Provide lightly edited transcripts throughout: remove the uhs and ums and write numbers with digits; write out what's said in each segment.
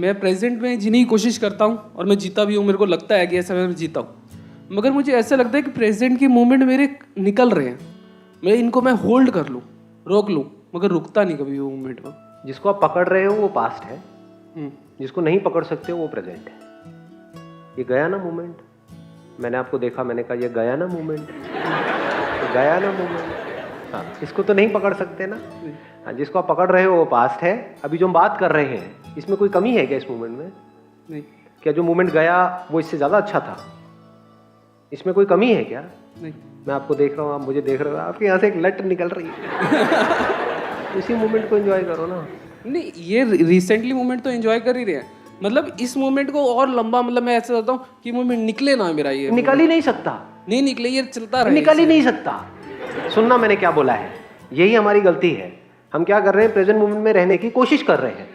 मैं प्रेजेंट में जीने की कोशिश करता हूँ और मैं जीता भी हूँ, मेरे को लगता है कि ऐसा मैं जीता हूँ, मगर मुझे ऐसा लगता है कि प्रेजेंट के मोमेंट मेरे निकल रहे हैं, मैं इनको मैं होल्ड कर लूँ, रोक लूँ, मगर रुकता नहीं कभी वो मोमेंट में। जिसको आप पकड़ रहे हो वो पास्ट है, जिसको नहीं पकड़ सकते हो वो प्रेजेंट है। ये गया ना मोमेंट, मैंने आपको देखा, मैंने कहा ये गया ना मोमेंट, गया ना मोमेंट। हाँ, इसको तो नहीं पकड़ सकते ना। हाँ, जिसको आप पकड़ रहे हो वो पास्ट है। अभी जो हम बात कर रहे हैं इसमें कोई कमी है क्या इस मोमेंट में? नहीं। क्या जो मोमेंट गया वो इससे ज़्यादा अच्छा था? इसमें कोई कमी है क्या? नहीं। मैं आपको देख रहा हूँ, आप मुझे देख रहे हो, आपके यहाँ से एक लट निकल रही है। इसी मोमेंट को एंजॉय करो ना। नहीं, ये रिसेंटली मोमेंट तो एंजॉय कर ही रहे हैं, मतलब इस मोमेंट को और लंबा, मतलब मैं ऐसा चाहता हूँ कि मोमेंट निकले ना मेरा, ये निकल ही नहीं सकता। नहीं निकले, ये चलता रहे, निकल ही नहीं सकता। सुनना मैंने क्या बोला है, यही हमारी गलती है। हम क्या कर रहे हैं, प्रेजेंट मोमेंट में रहने की कोशिश कर रहे हैं।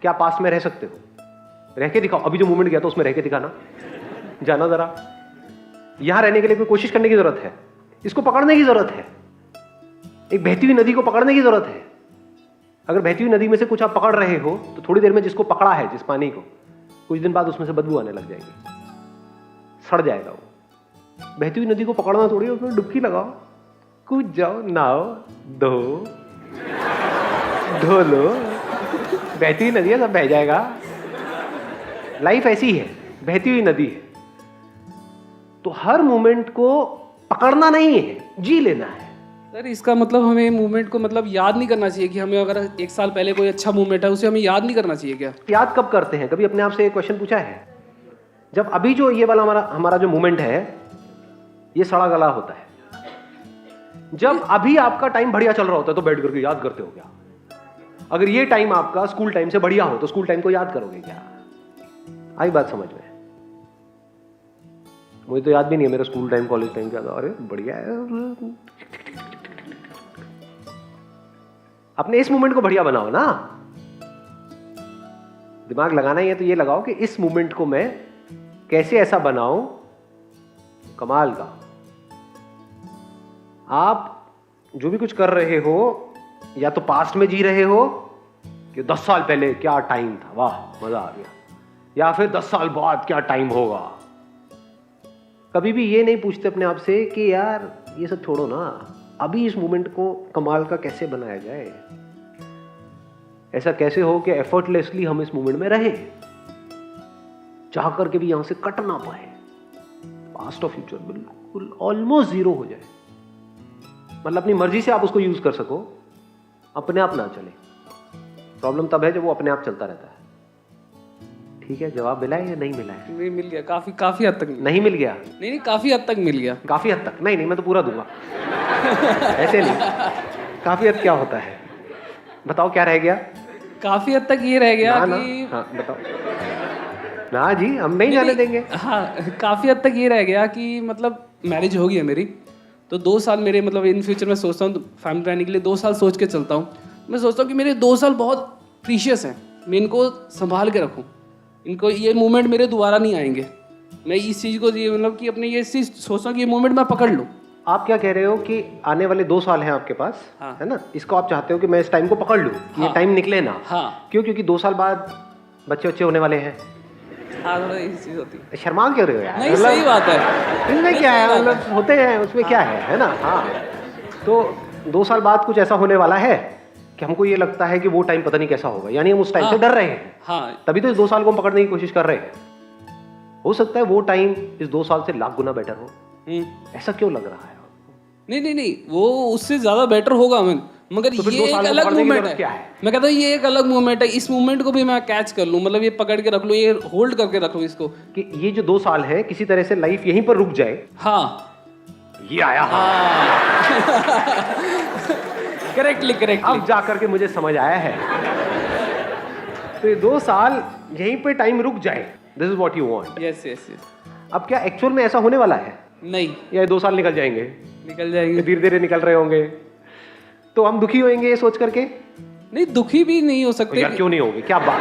क्या पास्ट में रह सकते हो? रह के दिखाओ। अभी जो मोमेंट गया तो उसमें रह के दिखाना, जाना जरा। यहां रहने के लिए कोई कोशिश करने की जरूरत है, इसको पकड़ने की जरूरत है। एक बहती हुई नदी को पकड़ने की जरूरत है। अगर बहती हुई नदी में से कुछ आप पकड़ रहे हो तो थोड़ी देर में जिसको पकड़ा है, जिस पानी को, कुछ दिन बाद उसमें से बदबू आने लग जाएगी, सड़ जाएगा वो। बहती हुई नदी को पकड़ना थोड़ी, उसमें डुबकी लगाओ, कूद जाओ, नहाओ, धो लो, बहती हुई नदी है, सब बह जाएगा। लाइफ ऐसी है, बहती हुई नदी है। तो हर मोमेंट को पकड़ना नहीं है, जी लेना है। सर इसका मतलब हमें मूवमेंट को मतलब याद नहीं करना चाहिए कि हमें अगर एक साल पहले कोई अच्छा मूवमेंट है उसे हमें याद नहीं करना चाहिए क्या? याद कब करते हैं? कभी अपने आप से एक क्वेश्चन पूछा है? जब अभी जो ये वाला हमारा जो मूवमेंट है ये सड़ा गला होता है। जब अभी आपका टाइम बढ़िया चल रहा होता है तो बैठ करके याद करते हो क्या? अगर ये टाइम आपका स्कूल टाइम से बढ़िया हो तो स्कूल टाइम को याद करोगे क्या? आई बात समझ में? मुझे तो याद भी नहीं है मेरा स्कूल टाइम, कॉलेज टाइम क्या था। अरे बढ़िया है, अपने इस मोमेंट को बढ़िया बनाओ ना। दिमाग लगाना ही है तो ये लगाओ कि इस मोमेंट को मैं कैसे ऐसा बनाऊं कमाल का। आप जो भी कुछ कर रहे हो या तो पास्ट में जी रहे हो कि 10 साल पहले क्या टाइम था, वाह मजा आ गया, या फिर 10 साल बाद क्या टाइम होगा। कभी भी ये नहीं पूछते अपने आप से कि यार ये सब छोड़ो ना, अभी इस मोमेंट को कमाल का कैसे बनाया जाए। ऐसा कैसे हो कि एफर्टलेसली हम इस मोमेंट में रहे, चाह करके भी यहां से कट ना पाए। पास्ट और फ्यूचर बिल्कुल ऑलमोस्ट जीरो हो जाए, मतलब अपनी मर्जी से आप उसको यूज कर सको, अपने आप ना चले। प्रॉब्लम तब है जब वो अपने आप चलता रहता है। ठीक है, जवाब मिला है या नहीं मिला है? नहीं मिल गया, काफी हद तक नहीं मिल गया। नहीं काफी हद तक मिल गया। काफी हद तक नहीं, मैं तो पूरा दूंगा। ऐसे नहीं, काफी हद क्या होता है बताओ, क्या रह गया? काफी हद तक ये रह गया ना, कि हाँ बताओ ना जी, हम नहीं जाने देंगे। हाँ, काफी हद तक ये रह गया कि मतलब मैरिज हो गई है मेरी, तो 2 साल मेरे मतलब इन फ्यूचर में सोचता हूँ फैमिली प्लानिंग के लिए 2 साल सोच के चलता हूँ। मैं सोचता हूँ कि मेरे 2 साल बहुत प्रीशियस हैं, मैं इनको संभाल के रखूँ, इनको ये मोमेंट मेरे दोबारा नहीं आएंगे। मैं इस चीज़ को ये मतलब कि अपने ये चीज़ सोचता हूँ कि ये मोमेंट मैं पकड़ लूँ। आप क्या कह रहे हो कि आने वाले 2 साल हैं आपके पास, हाँ। है ना, इसको आप चाहते हो कि मैं इस टाइम को पकड़ लूँ कि हाँ। ये टाइम निकले ना। हाँ। क्यों? क्योंकि 2 साल बाद बच्चे होने वाले हैं। हाँ, थोड़ा ये चीज़ होती है। शर्मा क्यों रहे हो यार? नहीं सही बात है, इनमें क्या है, मतलब होते हैं उसमें क्या है ना। हाँ, तो 2 साल बाद कुछ ऐसा होने वाला है कि हमको ये लगता है कि वो टाइम पता नहीं कैसा होगा, यानी हम उस टाइम से डर रहे हैं। हाँ, तभी तो इस 2 साल को हम पकड़ने की कोशिश कर रहे हैं। हो सकता है वो टाइम इस 2 साल से लाख गुना बेटर हो। ऐसा क्यों लग रहा है? नहीं, वो उससे ज्यादा बेटर होगा मैं, मगर तो फिर ये 2 एक साल को अलग पकड़ने की मूवमेंट जरूरत है। क्या है? मैं कहता हूँ ये एक अलग मूवमेंट है, इस मूवमेंट को भी मैं कैच कर लूँ, मतलब ये पकड़ के रख लूँ, ये होल्ड करके रख लूँ इसको कि ये जो 2 साल है किसी तरह से लाइफ यहीं पर रुक जाए। हाँ, ये आया। करेक्टली अब जाकर के मुझे समझ आया है। तो ये 2 साल यहीं पे टाइम रुक जाए, this is what you want. Yes. अब क्या एक्चुअल में ऐसा होने वाला है? नहीं, या 2 साल निकल जाएंगे? निकल जाएंगे, धीरे धीरे निकल रहे होंगे, तो हम दुखी होंगे ये सोच करके? नहीं दुखी भी नहीं हो सकते यार क्यों नहीं होगी, क्या बात।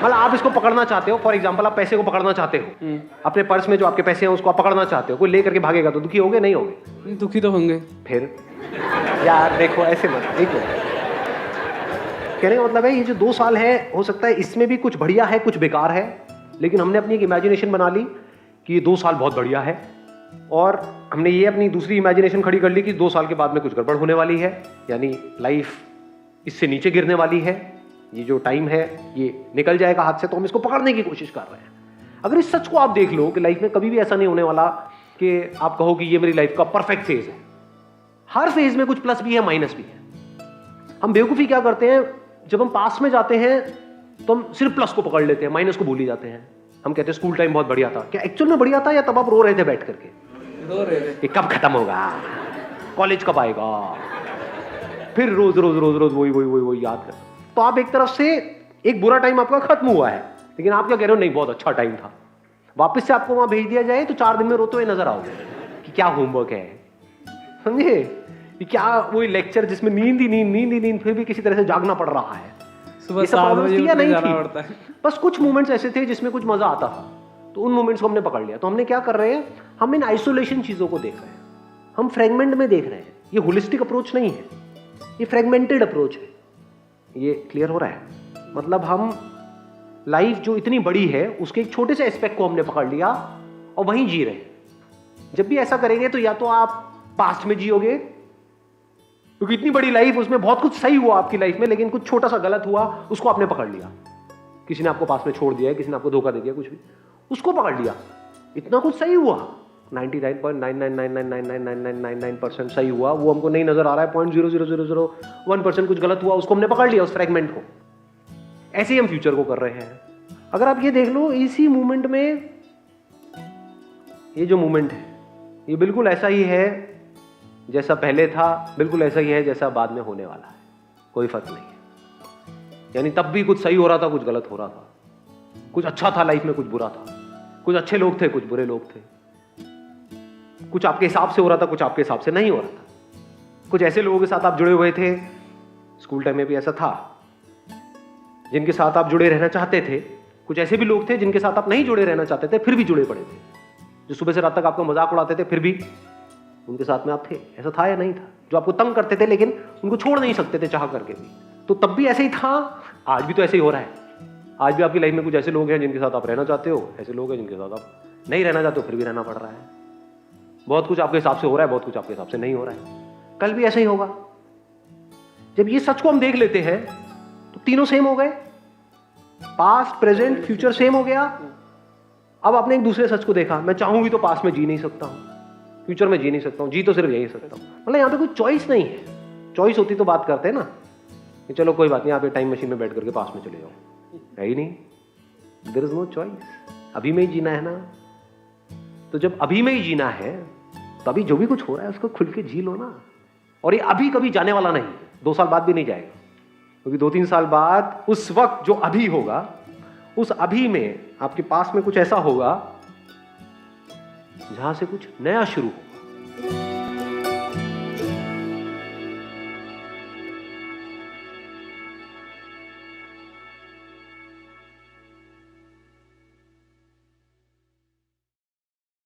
मतलब आप इसको पकड़ना चाहते हो, फॉर एग्जांपल आप पैसे को पकड़ना चाहते हो, अपने पर्स में जो आपके पैसे हैं उसको आप पकड़ना चाहते हो, कोई ले करके भागेगा तो दुखी होगे नहीं होगे? दुखी तो होंगे। फिर यार देखो ऐसे मत, कहने का मतलब है ये जो 2 साल है, हो सकता है इसमें भी कुछ बढ़िया है कुछ बेकार है, लेकिन हमने अपनी एक इमेजिनेशन बना ली कि ये 2 साल बहुत बढ़िया है, और हमने ये अपनी दूसरी इमेजिनेशन खड़ी कर ली कि 2 साल के बाद में कुछ गड़बड़ होने वाली है, यानी लाइफ इससे नीचे गिरने वाली है, ये जो टाइम है ये निकल जाएगा हाथ से, तो हम इसको पकड़ने की कोशिश कर रहे हैं। अगर इस सच को आप देख लो कि लाइफ में कभी भी ऐसा नहीं होने वाला कि आप कहो कि ये मेरी लाइफ का परफेक्ट फेज है। हर फेज में कुछ प्लस भी है माइनस भी है। हम बेवकूफ़ी क्या करते हैं, जब हम पास में जाते हैं तो हम सिर्फ प्लस को पकड़ लेते हैं, माइनस को भूल ही जाते हैं। हम कहते हैं स्कूल टाइम बहुत बढ़िया था। क्या एक्चुअल में बढ़िया था, या तब आप रो रहे थे बैठ करके? रो रहे थे कि कब खत्म होगा, कॉलेज कब आएगा, फिर रोज रोज रोज रोज वही वही वही वही याद कर। तो आप एक तरफ से एक बुरा टाइम आपका खत्म हुआ है, लेकिन आप क्या कह रहे हो, नहीं बहुत अच्छा टाइम था। वापस से आपको वहां भेज दिया जाए तो 4 दिन में रोते हुए नजर आओगे कि क्या होमवर्क है, समझे? कि क्या वही लेक्चर जिसमें नींद ही नींद, फिर भी किसी तरह से जागना पड़ रहा है। सुबह 7 बजे या नहीं जाना थी, पड़ता है। बस कुछ मोमेंट्स ऐसे थे जिसमें कुछ मजा आता था, तो उन मोमेंट्स को हमने पकड़ लिया। तो हमने क्या कर रहे हैं, हम इन आइसोलेशन चीजों को देख रहे हैं, हम फ्रेगमेंट में देख रहे हैं। ये होलिस्टिक अप्रोच नहीं है, ये फ्रेगमेंटेड अप्रोच है। ये क्लियर हो रहा है? मतलब हम लाइफ जो इतनी बड़ी है उसके एक छोटे से एस्पेक्ट को हमने पकड़ लिया और वहीं जी रहे हैं। जब भी ऐसा करेंगे तो या तो आप पास्ट में जियोगे, क्योंकि इतनी बड़ी लाइफ, उसमें बहुत कुछ सही हुआ आपकी लाइफ में, लेकिन कुछ छोटा सा गलत हुआ, उसको आपने पकड़ लिया। किसी ने आपको पास में छोड़ दिया है, किसी ने आपको धोखा दे दिया, कुछ भी, उसको पकड़ लिया। इतना कुछ सही हुआ, 99.99999999% सही हुआ, वो हमको नहीं नजर आ रहा है, 0.00001% कुछ गलत हुआ, उसको हमने पकड़ लिया, उस फ्रेगमेंट को। ऐसे ही हम फ्यूचर को कर रहे हैं। अगर आप ये देख लो, इसी मूवमेंट में, ये जो मूवमेंट है ये बिल्कुल ऐसा ही है जैसा पहले था, बिल्कुल ऐसा ही है जैसा बाद में होने वाला है, कोई फर्क नहीं है। यानी तब भी कुछ सही हो रहा था, कुछ गलत हो रहा था, कुछ अच्छा था लाइफ में, कुछ बुरा था, कुछ अच्छे लोग थे, कुछ बुरे लोग थे, कुछ आपके हिसाब से हो रहा था, कुछ आपके हिसाब से नहीं हो रहा था, कुछ ऐसे लोगों के साथ आप जुड़े हुए थे, स्कूल टाइम में भी ऐसा था, जिनके साथ आप जुड़े रहना चाहते थे, कुछ ऐसे भी लोग थे जिनके साथ आप नहीं जुड़े रहना चाहते थे, फिर भी जुड़े पड़े थे, जो सुबह से रात तक आपका मजाक उड़ाते थे, फिर भी उनके साथ में आप थे। ऐसा था या नहीं था? जो आपको तंग करते थे लेकिन उनको छोड़ नहीं सकते थे चाह करके भी, तो तब भी ऐसे ही था, आज भी तो ऐसे ही हो रहा है। आज भी आपकी लाइफ में कुछ ऐसे लोग हैं जिनके साथ आप रहना चाहते हो, ऐसे लोग हैं जिनके साथ आप नहीं रहना चाहते हो, फिर भी रहना पड़ रहा है। बहुत कुछ आपके हिसाब से हो रहा है, बहुत कुछ आपके हिसाब से नहीं हो रहा है, कल भी ऐसे ही होगा। जब ये सच को हम देख लेते हैं तो तीनों सेम हो गए, पास्ट प्रेजेंट फ्यूचर सेम हो गया। अब आपने एक दूसरे सच को देखा, मैं चाहूं भी तो पास्ट में जी नहीं सकता हूं, फ्यूचर में जी नहीं सकता हूं, जी तो सिर्फ यही सकता हूं। मतलब यहां पे कोई चॉइस नहीं है। चॉइस होती तो बात करते हैं ना कि चलो कोई बात नहीं, आप टाइम मशीन में बैठ करके पास्ट में चले जाओ, है ही नहीं। देयर इज नो चॉइस, अभी में ही जीना है ना। तो जब अभी में ही जीना है तो अभी जो भी कुछ हो रहा है उसको खुल के जी लो ना। और ये अभी कभी जाने वाला नहीं, 2 साल बाद भी नहीं जाएगा, क्योंकि 2-3 साल बाद उस वक्त जो अभी होगा, उस अभी में आपके पास में कुछ ऐसा होगा जहां से कुछ नया शुरू हो।